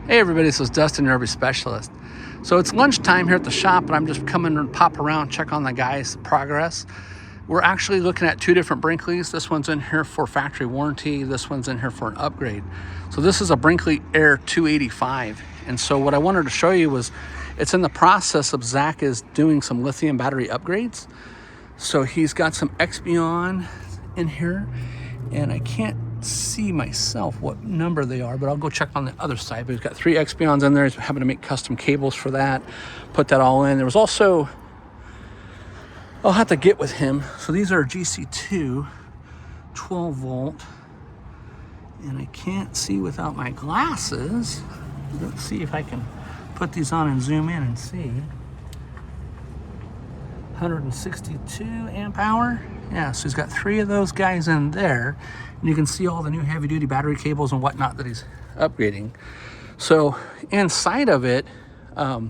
Hey everybody, this is Dustin, your RV specialist. So it's lunchtime here at the shop, and I'm just coming and pop around, check on the guys' progress. We're actually looking at two different Brinkleys. This one's in here for factory warranty. This one's in here for an upgrade. So this is a Brinkley Air 285. And so what I wanted to show you was it's in the process of Zach is doing some lithium battery upgrades. So he's got some Expion in here, and I can't see myself what number they are, but I'll go check on the other side. But he's got 3 Expions in there. He's having to make custom cables for that, put that all in. There was also, I'll have to get with him. So these are GC2 12 volt, and I can't see without my glasses. Let's see if I can put these on and zoom in and see. 162 amp hour. Yeah, so he's got 3 of those guys in there, and you can see all the new heavy duty battery cables and whatnot that he's upgrading. So inside of it, I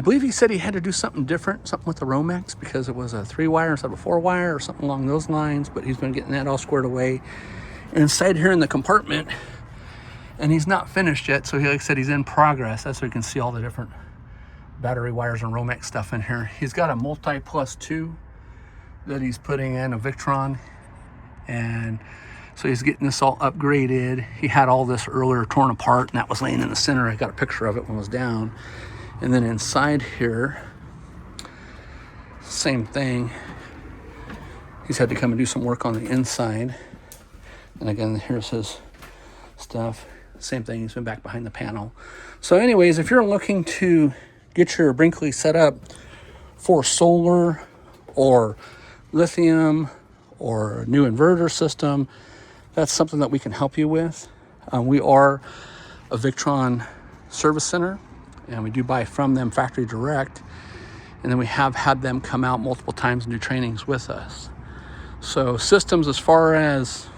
believe he said he had to do something different, something with the Romex, because it was a 3-wire instead of a 4-wire or something along those lines, but he's been getting that all squared away. Inside here in the compartment, and he's not finished yet, so he, like I said, he's in progress. That's so you can see all the different battery wires and Romex stuff in here. He's got a multi plus 2 that he's putting in, a Victron, and so he's getting this all upgraded. He had all this earlier torn apart, and that was laying in the center. I got a picture of it when it was down. And then inside here, same thing. He's had to come and do some work on the inside. And again, here's his stuff. Same thing, he's been back behind the panel. So anyways, if you're looking to get your Brinkley set up for solar or lithium or a new inverter system, that's something that we can help you with. We are a Victron service center, and we do buy from them factory direct, and then we have had them come out multiple times and do trainings with us. So systems, as far as,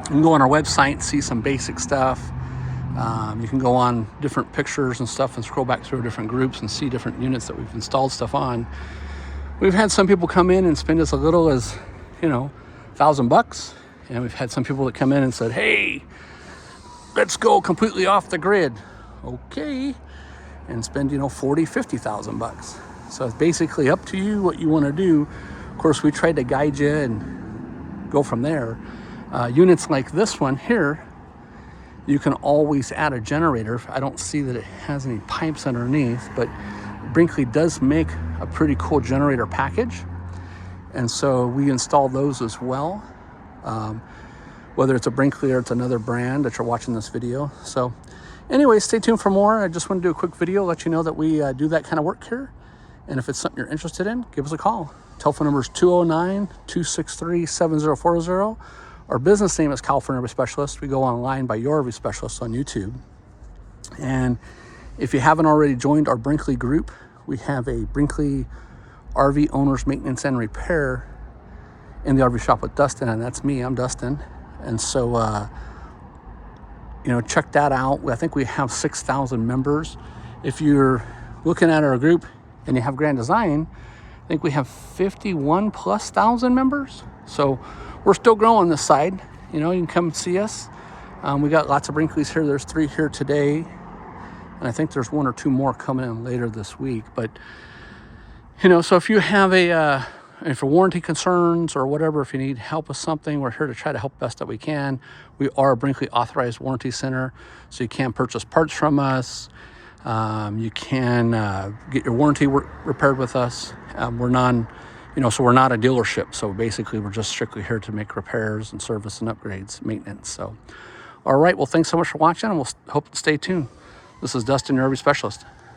you can go on our website and see some basic stuff. You can go on different pictures and stuff and scroll back through different groups and see different units that we've installed stuff on. We've had some people come in and spend as little as, $1,000, and we've had some people that come in and said, hey, let's go completely off the grid. Okay. And spend, $40,000-$50,000. So it's basically up to you what you want to do. Of course, we tried to guide you and go from there. Units like this one here, you can always add a generator. I don't see that it has any pipes underneath, but Brinkley does make a pretty cool generator package. And so we install those as well. Whether it's a Brinkley or it's another brand that you're watching this video. So anyway, stay tuned for more. I just want to do a quick video, let you know that we do that kind of work here. And if it's something you're interested in, give us a call. Telephone number is 209-263-7040. Our business name is California RV Specialist. We go online by Your RV Specialist on YouTube. And if you haven't already joined our Brinkley group, we have a Brinkley RV Owners Maintenance and Repair in the RV shop with Dustin, and that's me. I'm Dustin. And so, check that out. I think we have 6,000 members. If you're looking at our group and you have Grand Design, I think we have 51,000+ members. So we're still growing this side. You can come see us. We got lots of Brinkleys here. There's 3 here today, and I think there's 1 or 2 more coming in later this week. But so if you have if for warranty concerns or whatever, if you need help with something, we're here to try to help best that we can. We are a Brinkley authorized warranty center, so you can purchase parts from us. You can get your warranty repaired with us. We're so we're not a dealership. So basically, we're just strictly here to make repairs and service and upgrades, maintenance. So, all right. Well, thanks so much for watching, and we'll hope to stay tuned. This is Dustin, your RV Specialist.